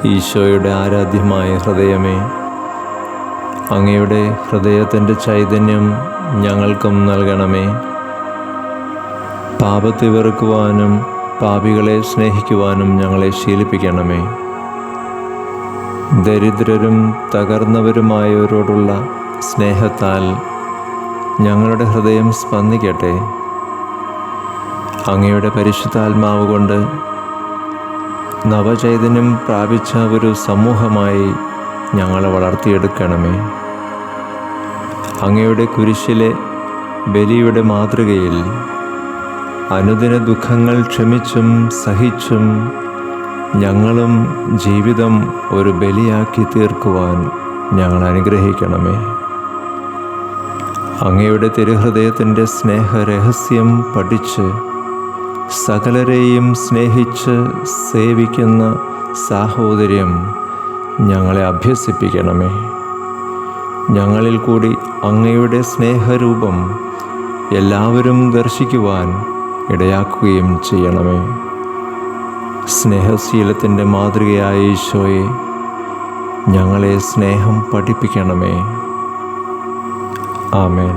ഈശോയുടെ ആരാധ്യമായ ഹൃദയമേ, അങ്ങയുടെ ഹൃദയത്തിൻ്റെ ചൈതന്യം ഞങ്ങൾക്കും നൽകണമേ. പാപത്തെ വെറുക്കുവാനും പാപികളെ സ്നേഹിക്കുവാനും ഞങ്ങളെ ശീലിപ്പിക്കണമേ. ദരിദ്രരും തകർന്നവരുമായവരോടുള്ള സ്നേഹത്താൽ ഞങ്ങളുടെ ഹൃദയം സ്പന്ദിക്കട്ടെ. അങ്ങയുടെ പരിശുദ്ധാത്മാവ് കൊണ്ട് നവചൈതന്യം പ്രാപിച്ച ഒരു സമൂഹമായി ഞങ്ങളെ വളർത്തിയെടുക്കണമേ. അങ്ങയുടെ കുരിശിലെ ബലിയുടെ മാതൃകയിൽ അനുദിന ദുഃഖങ്ങൾ ക്ഷമിച്ചും സഹിച്ചും ഞങ്ങളും ജീവിതം ഒരു ബലിയാക്കി തീർക്കുവാൻ ഞങ്ങൾ അനുഗ്രഹിക്കണമേ. അങ്ങയുടെ തിരുഹൃദയത്തിൻ്റെ സ്നേഹരഹസ്യം പഠിച്ച് സകലരെയും സ്നേഹിച്ച് സേവിക്കുന്ന സാഹോദര്യം ഞങ്ങളെ അഭ്യസിപ്പിക്കണമേ. ഞങ്ങളിൽ കൂടി അങ്ങയുടെ സ്നേഹരൂപം എല്ലാവരും ദർശിക്കുവാൻ ഇടയാക്കുകയും ചെയ്യണമേ. സ്നേഹശീലത്തിൻ്റെ മാതൃകയായ ഈശോയെ, ഞങ്ങളെ സ്നേഹം പഠിപ്പിക്കണമേ. ആമേൻ.